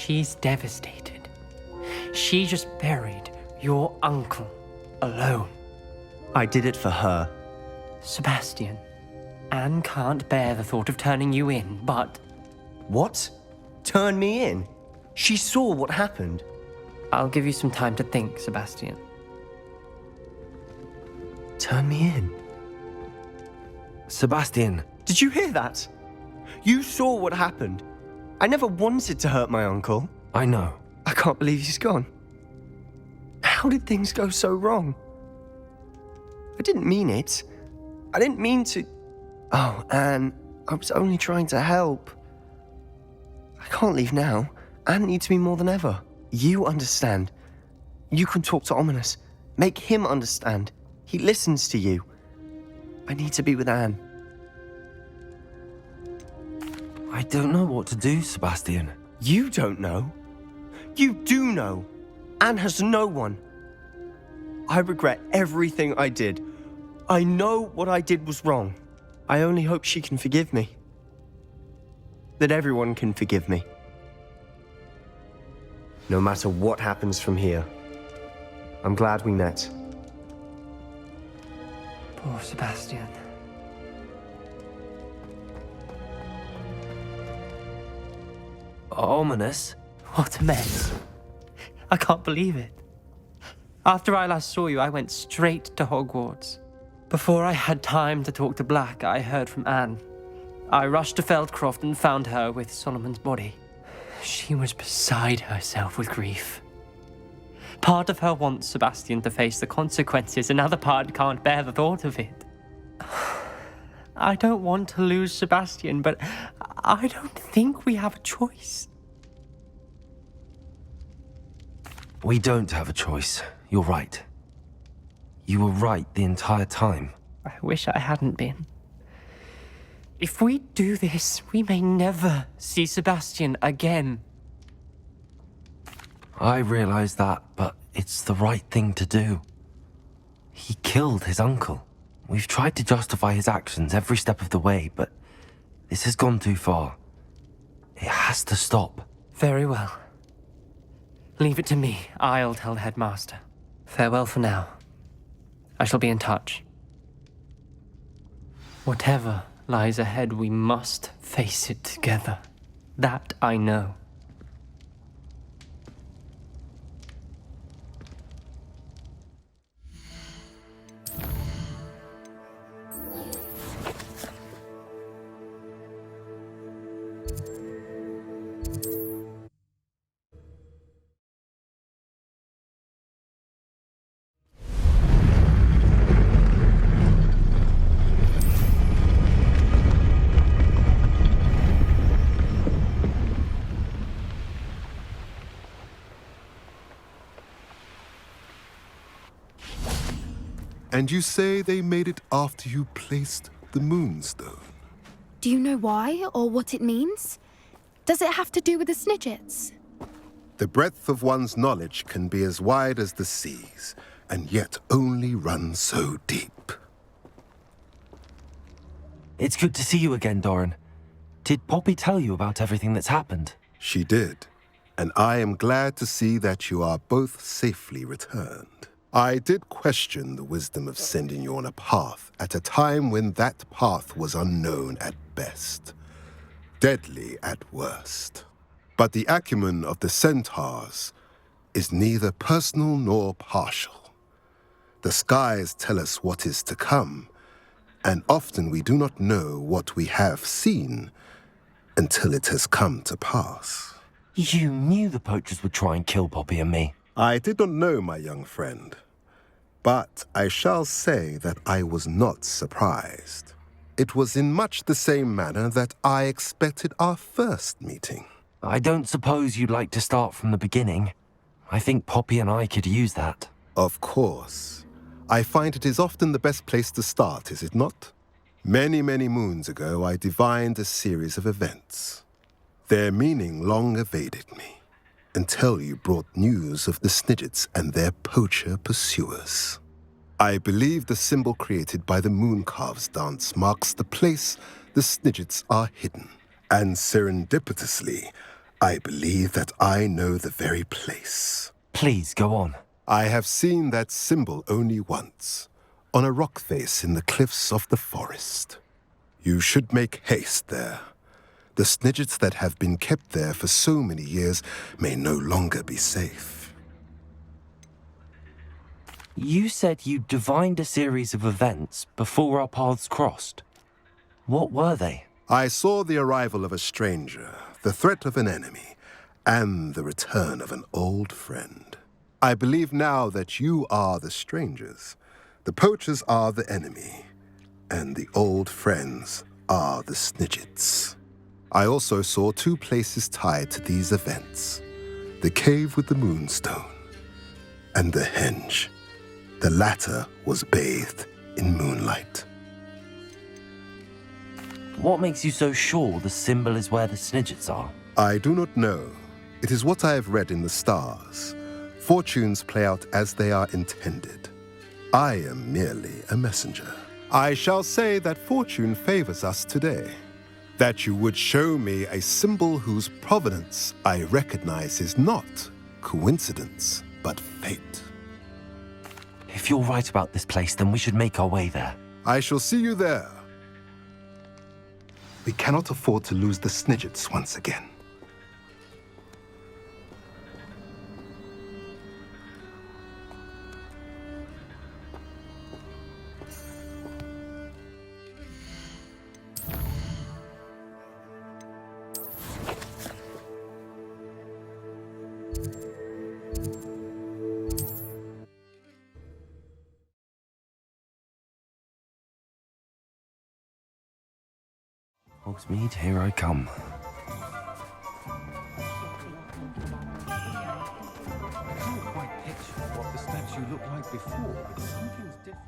She's devastated. She just buried your uncle alone. I did it for her. Sebastian, Anne can't bear the thought of turning you in, but... What? Turn me in? She saw what happened. I'll give you some time to think, Sebastian. Turn me in? Sebastian, did you hear that? You saw what happened. I never wanted to hurt my uncle. I know. I can't believe he's gone. How did things go so wrong? I didn't mean it. I didn't mean to... Oh, Anne, I was only trying to help. I can't leave now. Anne needs me more than ever. You understand. You can talk to Ominous. Make him understand. He listens to you. I need to be with Anne. I don't know what to do, Sebastian. You don't know. You do know. Anne has no one. I regret everything I did. I know what I did was wrong. I only hope she can forgive me. That everyone can forgive me. No matter what happens from here, I'm glad we met. Poor Sebastian. Ominous? What a mess. I can't believe it. After I last saw you, I went straight to Hogwarts. Before I had time to talk to Black, I heard from Anne. I rushed to Feldcroft and found her with Solomon's body. She was beside herself with grief. Part of her wants Sebastian to face the consequences, another part can't bear the thought of it. I don't want to lose Sebastian, but I don't think we have a choice. We don't have a choice. You're right. You were right the entire time. I wish I hadn't been. If we do this, we may never see Sebastian again. I realize that, but it's the right thing to do. He killed his uncle. We've tried to justify his actions every step of the way, but this has gone too far. It has to stop. Very well. Leave it to me. I'll tell the headmaster. Farewell for now. I shall be in touch. Whatever lies ahead, we must face it together. That I know. And you say they made it after you placed the moonstone? Do you know why or what it means? Does it have to do with the Snidgets? The breadth of one's knowledge can be as wide as the seas, and yet only run so deep. It's good to see you again, Doran. Did Poppy tell you about everything that's happened? She did, and I am glad to see that you are both safely returned. I did question the wisdom of sending you on a path at a time when that path was unknown at best, deadly at worst. But the acumen of the centaurs is neither personal nor partial. The skies tell us what is to come, and often we do not know what we have seen until it has come to pass. You knew the poachers would try and kill Poppy and me. I did not know, my young friend, but I shall say that I was not surprised. It was in much the same manner that I expected our first meeting. I don't suppose you'd like to start from the beginning. I think Poppy and I could use that. Of course. I find it is often the best place to start, is it not? Many, many moons ago, I divined a series of events. Their meaning long evaded me, until you brought news of the Snidgets and their poacher pursuers. I believe the symbol created by the Mooncalves dance marks the place the Snidgets are hidden. And serendipitously, I believe that I know the very place. Please, go on. I have seen that symbol only once, on a rock face in the cliffs of the forest. You should make haste there. The Snidgets that have been kept there for so many years may no longer be safe. You said you divined a series of events before our paths crossed. What were they? I saw the arrival of a stranger, the threat of an enemy, and the return of an old friend. I believe now that you are the strangers, the poachers are the enemy, and the old friends are the Snidgets. I also saw two places tied to these events, the cave with the moonstone and the henge. The latter was bathed in moonlight. What makes you so sure the symbol is where the Snidgets are? I do not know. It is what I have read in the stars. Fortunes play out as they are intended. I am merely a messenger. I shall say that fortune favors us today. That you would show me a symbol whose provenance I recognize is not coincidence, but fate. If you're right about this place, then we should make our way there. I shall see you there. We cannot afford to lose the Snidgets once again. Hogsmeade, here I come. I can't quite picture what the statue looked like before, but something's different.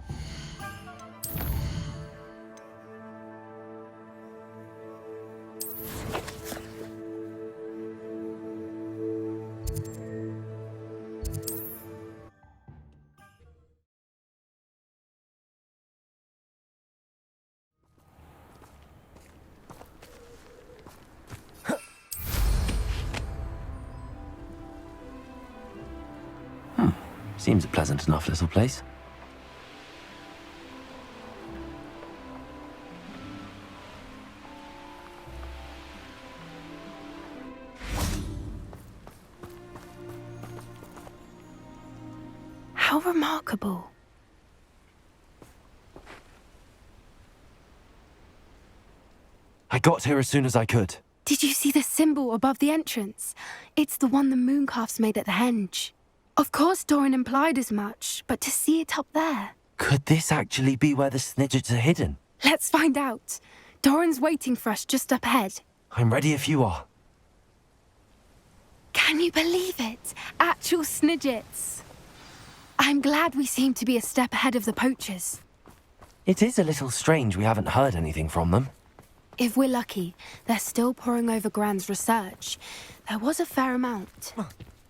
Seems a pleasant enough little place. How remarkable. I got here as soon as I could. Did you see the symbol above the entrance? It's the one the mooncalfs made at the henge. Of course Doran implied as much, but to see it up there... Could this actually be where the Snidgets are hidden? Let's find out. Doran's waiting for us just up ahead. I'm ready if you are. Can you believe it? Actual Snidgets. I'm glad we seem to be a step ahead of the poachers. It is a little strange we haven't heard anything from them. If we're lucky, they're still poring over Gran's research. There was a fair amount.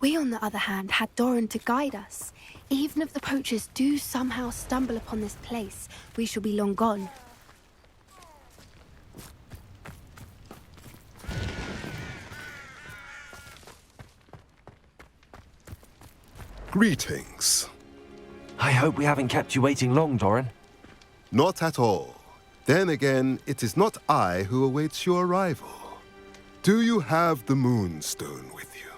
We, on the other hand, had Doran to guide us. Even if the poachers do somehow stumble upon this place, we shall be long gone. Greetings. I hope we haven't kept you waiting long, Doran. Not at all. Then again, it is not I who awaits your arrival. Do you have the moonstone with you?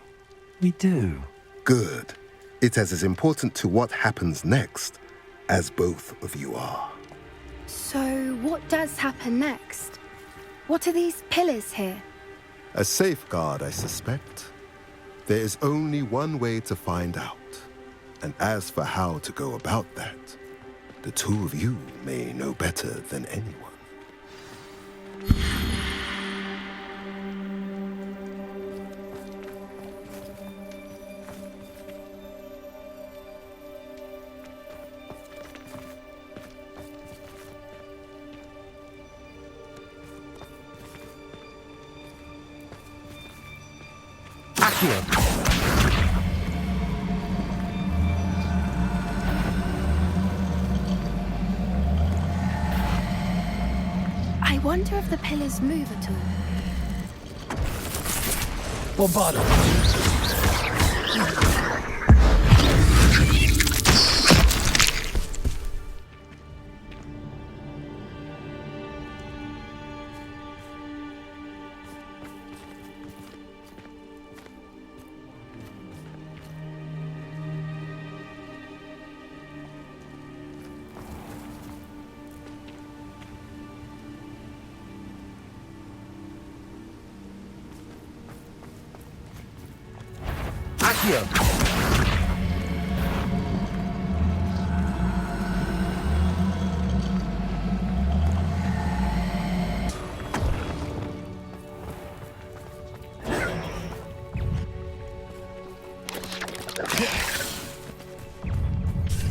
We do. Good. It is as important to what happens next as both of you are. So, what does happen next? What are these pillars here? A safeguard, I suspect. There is only one way to find out. And as for how to go about that, the two of you may know better than anyone. I wonder if the pillars move at all. or bottom? Accio.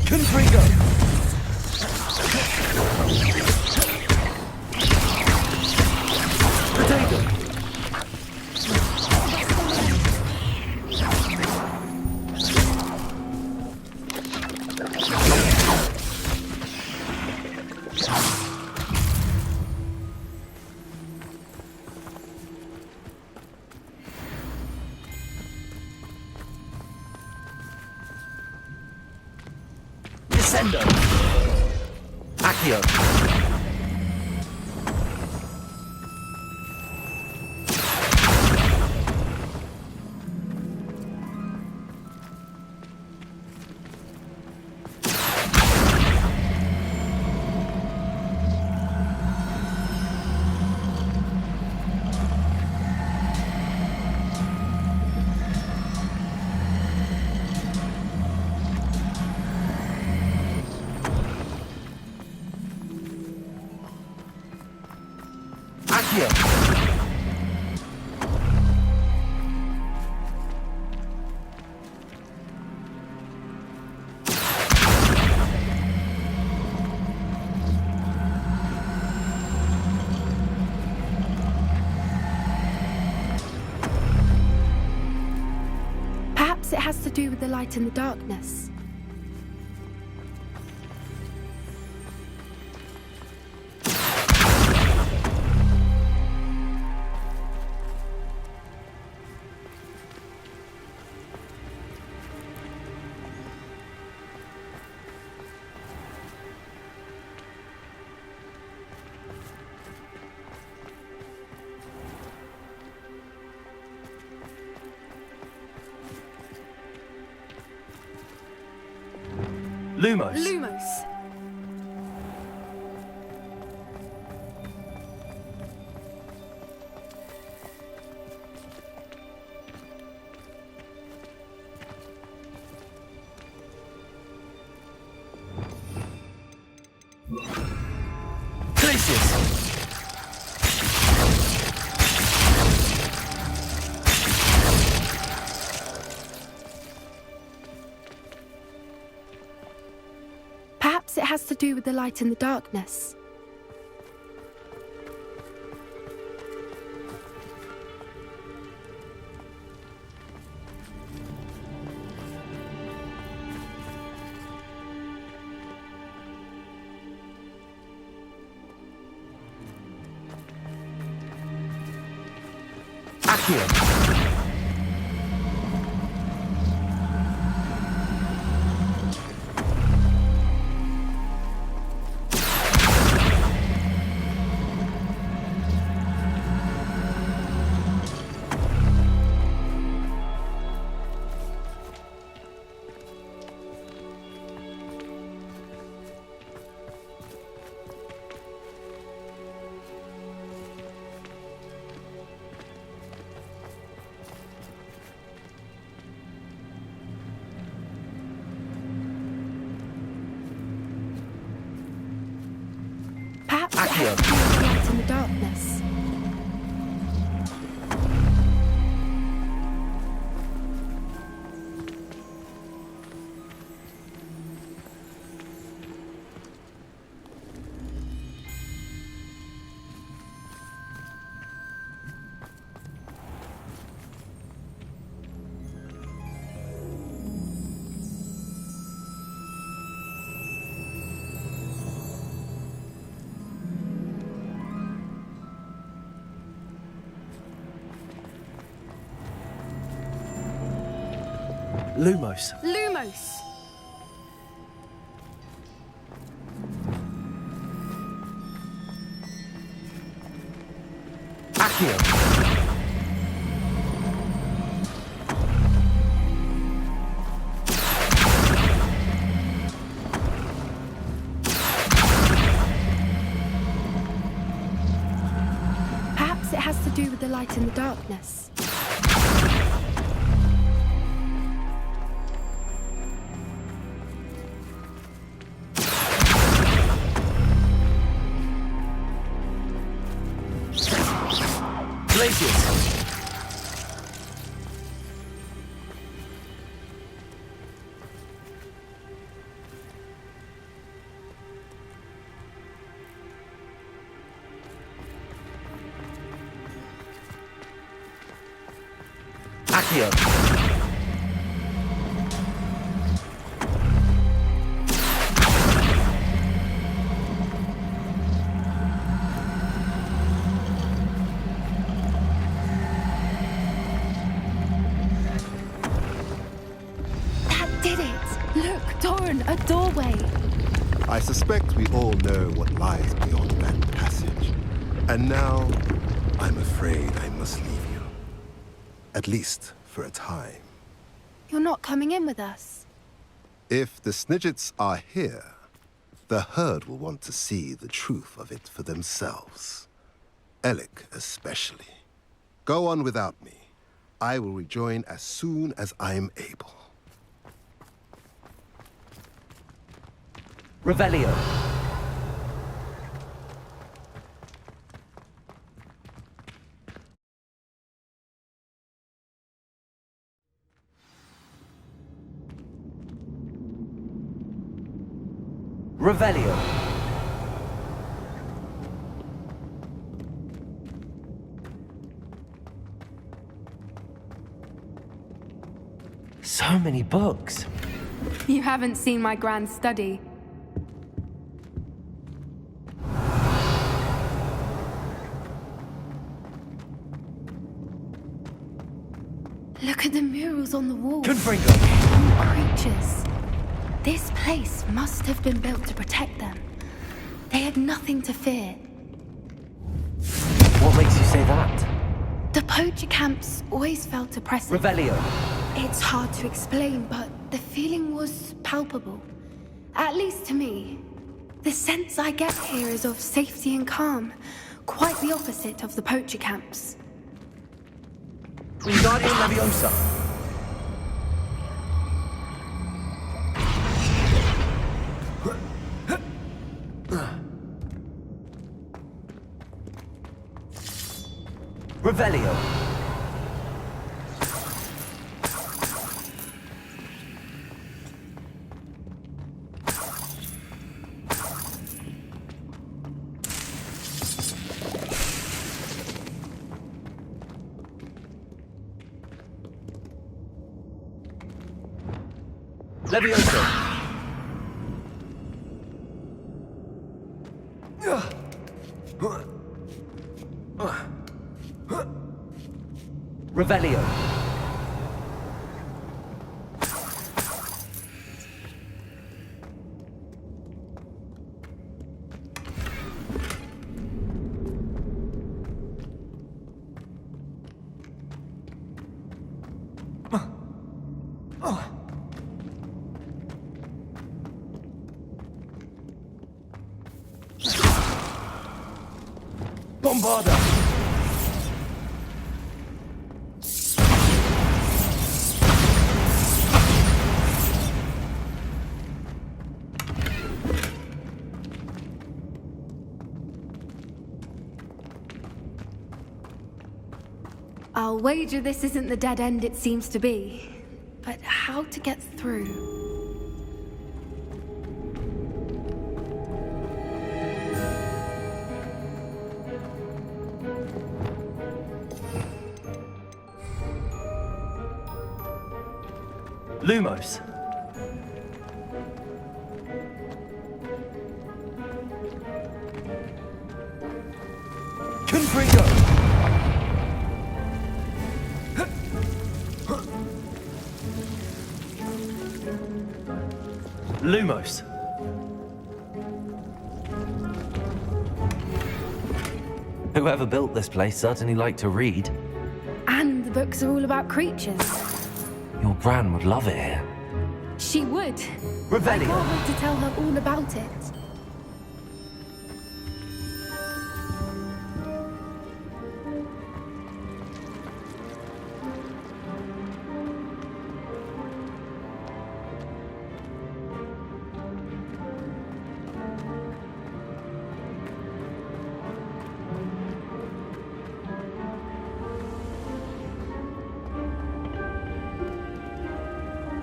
Confringo. Potato. Descendo. Accio. Accio. Perhaps it has to do with the light and the darkness. Lumos. Lumos. Glacius. Perhaps it has to do with the light and the darkness. Accio. Perhaps it has to do with the light and the darkness. Lumos. Lumos! Accio. Perhaps it has to do with the light in the darkness. Glacius. Accio. That did it! Look, Doran, a doorway! I suspect we all know what lies beyond that passage. And now, I'm afraid I must leave you. At least for a time. You're not coming in with us. If the Snidgets are here, the herd will want to see the truth of it for themselves. Alec especially. Go on without me. I will rejoin as soon as I'm able. Revelio. Revelio. So many books. You haven't seen my grand study. Look at the murals on the walls. Confringo. Creatures. This place must have been built to protect them. They had nothing to fear. What makes you say that? The poacher camps always felt oppressive. Revelio. It's hard to explain, but the feeling was palpable. At least to me. The sense I get here is of safety and calm. Quite the opposite of the poacher camps. Wingardium Leviosa. Revelio. Leviosa. Revelio. Bombarda. I'll wager this isn't the dead end it seems to be. But how to get through? Lumos. Confringo. Lumos. Whoever built this place certainly liked to read. And the books are all about creatures. Your Gran would love it here. She would. Revelio. I can't wait to tell her all about it.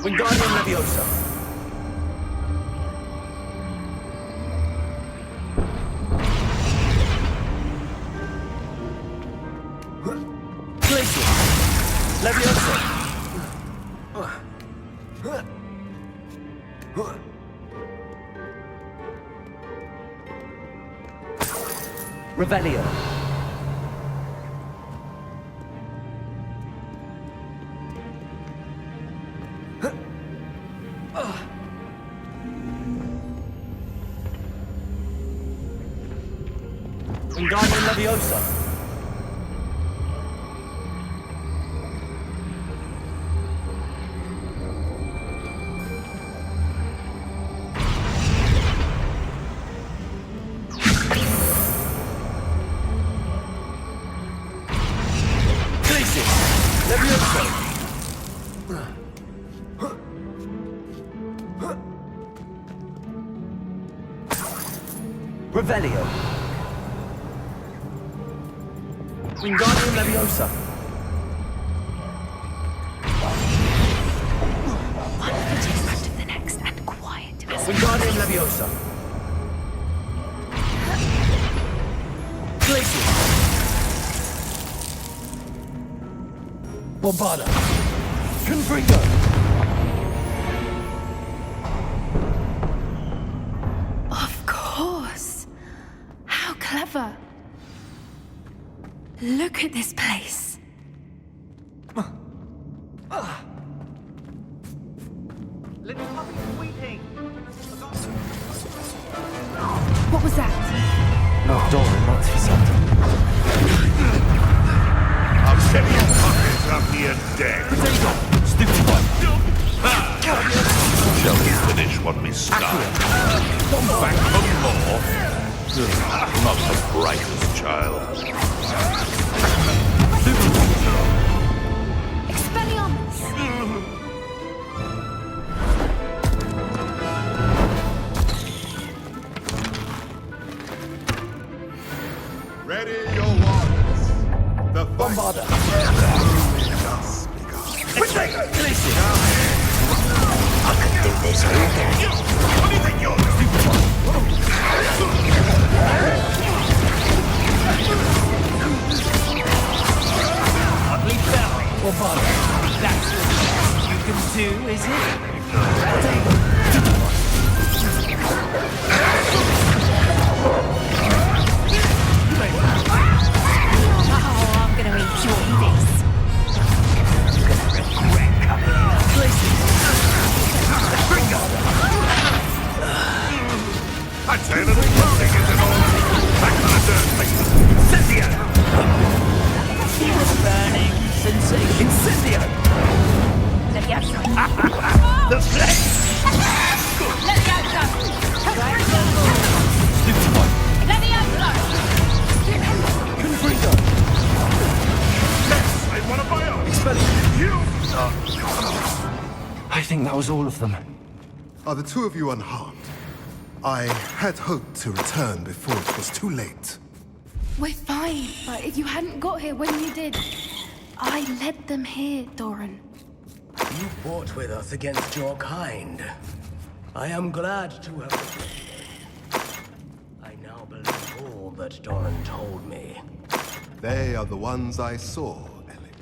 Wingardium Leviosa. Glacius. Leviosa. Revelio. Wingardium Leviosa. Glacius. Leviosa. Revelio. Wingardium Leviosa. One foot in front of the next and quiet as Wingardium Leviosa. Glacius. Bombarda. Confringo. Of course. How clever. Look at this place. Little puppy squeaking. What was that? No, Doran, not too subtle. I'll send your pockets up here dead. Stupid one. Shall we finish what we started? Come back for more. Not the brightest child. Expelliarmus! Ready your warriors. The Bombarda. just begun. Glacius. What do you think you're doing? Ugly fell. Bombarda. That's what you can do, is it? Oh, I'm gonna enjoy this. I'd say a little cloning is in order. That kind of dirt thing. Cynthia! Feel the burning sensation. Incendio. The flame. Stupid one. Confringo. Yes, I want to buy out. Expelliarmus. You! I think that was all of them. Are the two of you unharmed? I had hoped to return before it was too late. We're fine, but if you hadn't got here when you did, I led them here, Doran. You fought with us against your kind. I am glad to have... I now believe all that Doran told me. They are the ones I saw, Alec.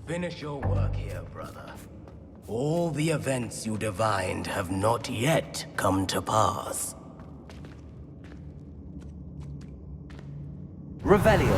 Finish your work here, brother. All the events you divined have not yet come to pass. Revelio.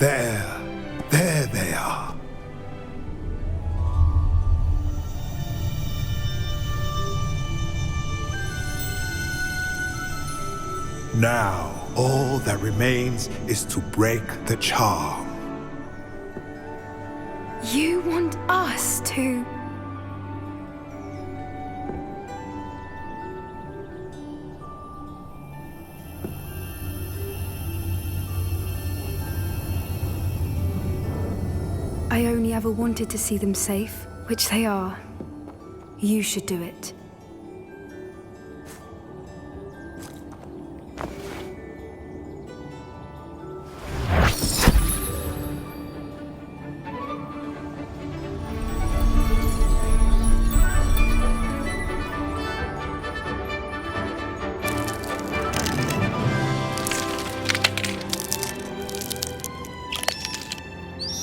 There they are. Now, all that remains is to break the charm. You want us to... I only ever wanted to see them safe, which they are. You should do it.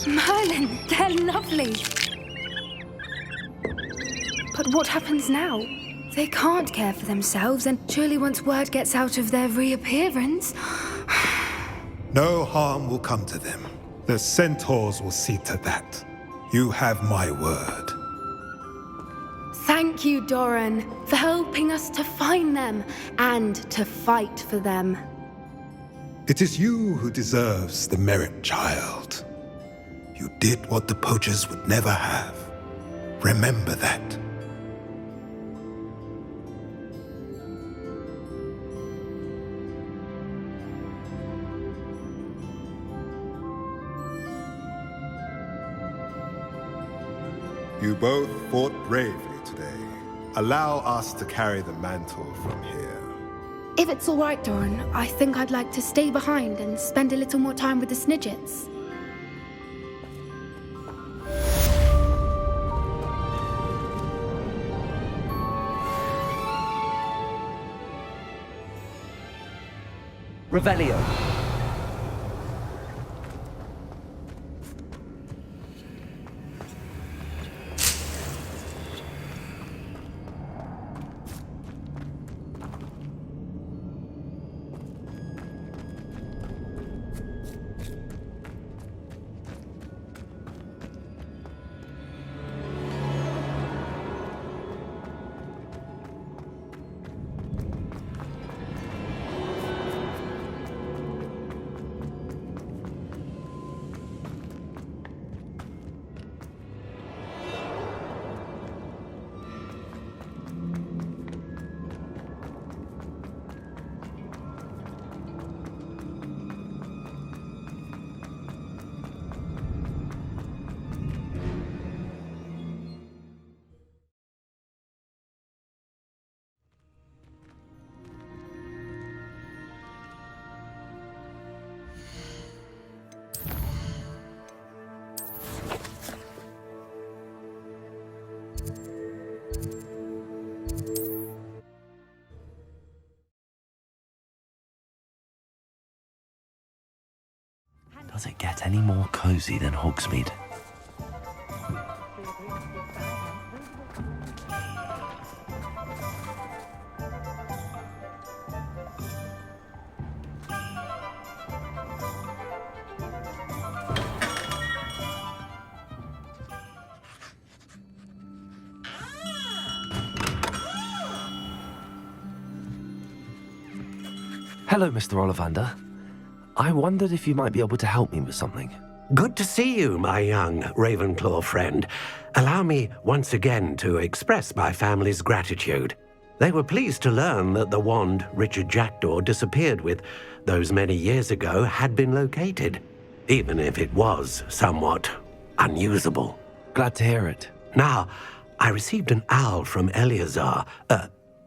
Merlin, they're lovely. But what happens now? They can't care for themselves, and surely once word gets out of their reappearance... No harm will come to them. The centaurs will see to that. You have my word. Thank you, Doran, for helping us to find them and to fight for them. It is you who deserves the merit, child. You did what the poachers would never have. Remember that. You both fought bravely today. Allow us to carry the mantle from here. If it's all right, Doran, I think I'd like to stay behind and spend a little more time with the Snidgets. Revelio. Does it get any more cozy than Hogsmeade? Hello, Mr. Ollivander. I wondered if you might be able to help me with something. Good to see you, my young Ravenclaw friend. Allow me once again to express my family's gratitude. They were pleased to learn that the wand Richard Jackdaw disappeared with those many years ago had been located, even if it was somewhat unusable. Glad to hear it. Now, I received an owl from Eleazar,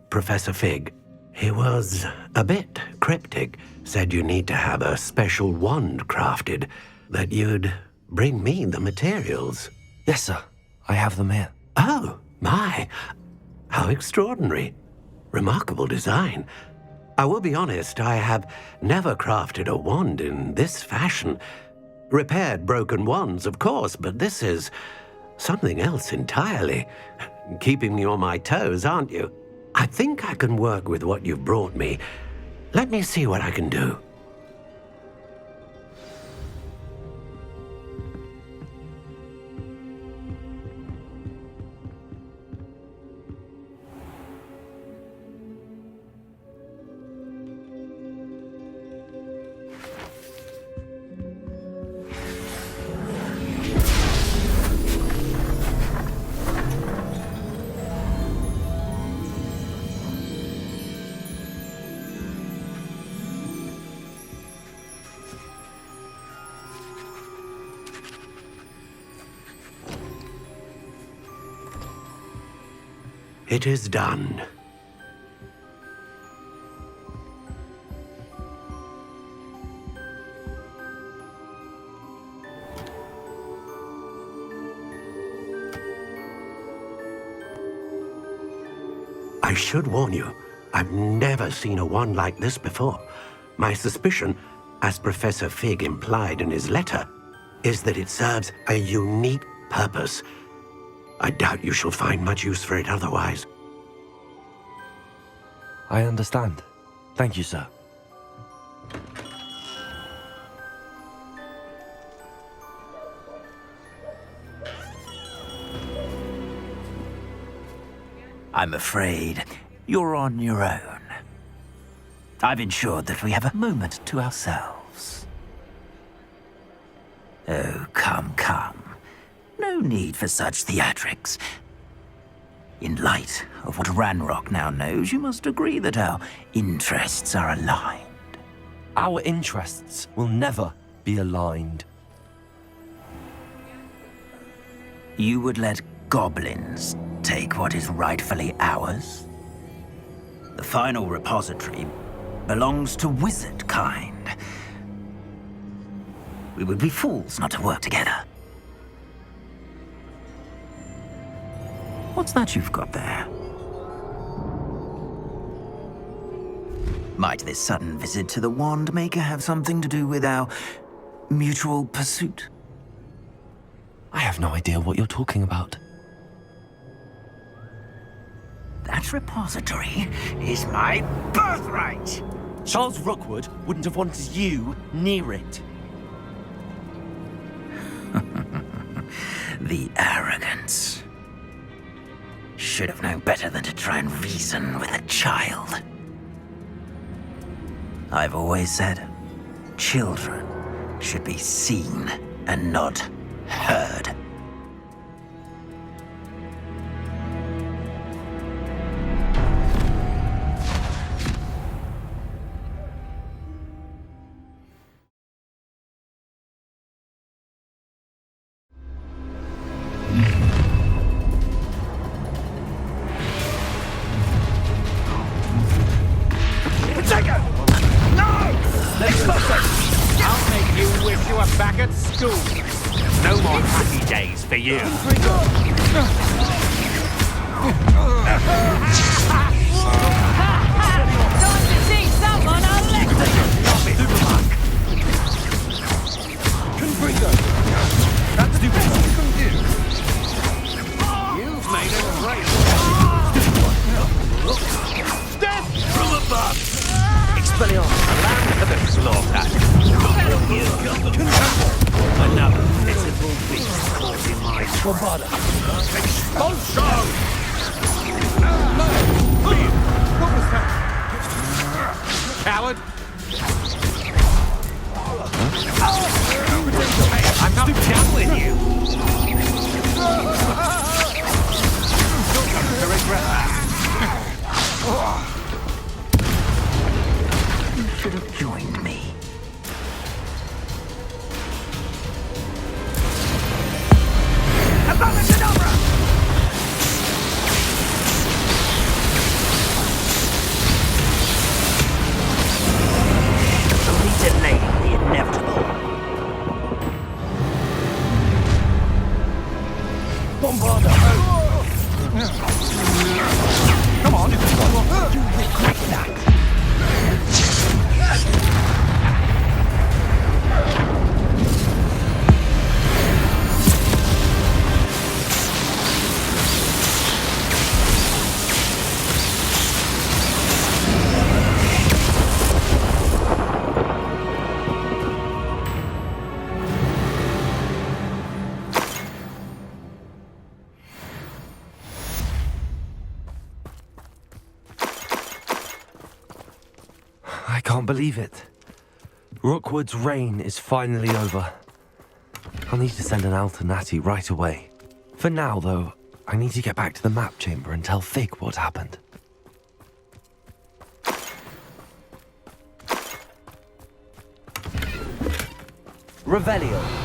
Professor Fig. He was a bit cryptic, said you need to have a special wand crafted, that you'd bring me the materials. Yes, sir. I have them here. Oh, my. How extraordinary. Remarkable design. I will be honest, I have never crafted a wand in this fashion. Repaired broken wands, of course, but this is something else entirely. Keeping me on my toes, aren't you? I think I can work with what you've brought me. Let me see what I can do. It is done. I should warn you, I've never seen a wand like this before. My suspicion, as Professor Fig implied in his letter, is that it serves a unique purpose. I doubt you shall find much use for it otherwise. I understand. Thank you, sir. I'm afraid you're on your own. I've ensured that we have a moment to ourselves. Oh, come, come. No need for such theatrics. In light of what Ranrock now knows, you must agree that our interests are aligned. Our interests will never be aligned. You would let goblins take what is rightfully ours? The final repository belongs to wizard kind. We would be fools not to work together. What's that you've got there? Might this sudden visit to the Wand Maker have something to do with our mutual pursuit? I have no idea what you're talking about. That repository is my birthright! Charles Rookwood wouldn't have wanted you near it. The arrogance. Should have known better than to try and reason with a child. I've always said, children should be seen and not heard. I'll make you wish you were back at school. No more happy days for you. Time to teach someone a lesson! That's stupid. You've made a great Death from above! Expelliarmus, land for the slaughter. Another pitiful beast caught in my Bombarda. Expulsion! What was that? Coward! I'm not done with you! You're going to regret that. You should have joined me. Abracadabra! Only delaying the inevitable. Bombarda! Come on, you regret that. I can't believe it. Rookwood's reign is finally over. I'll need to send an Alternati right away. For now, though, I need to get back to the map chamber and tell Fig what happened. Revelio.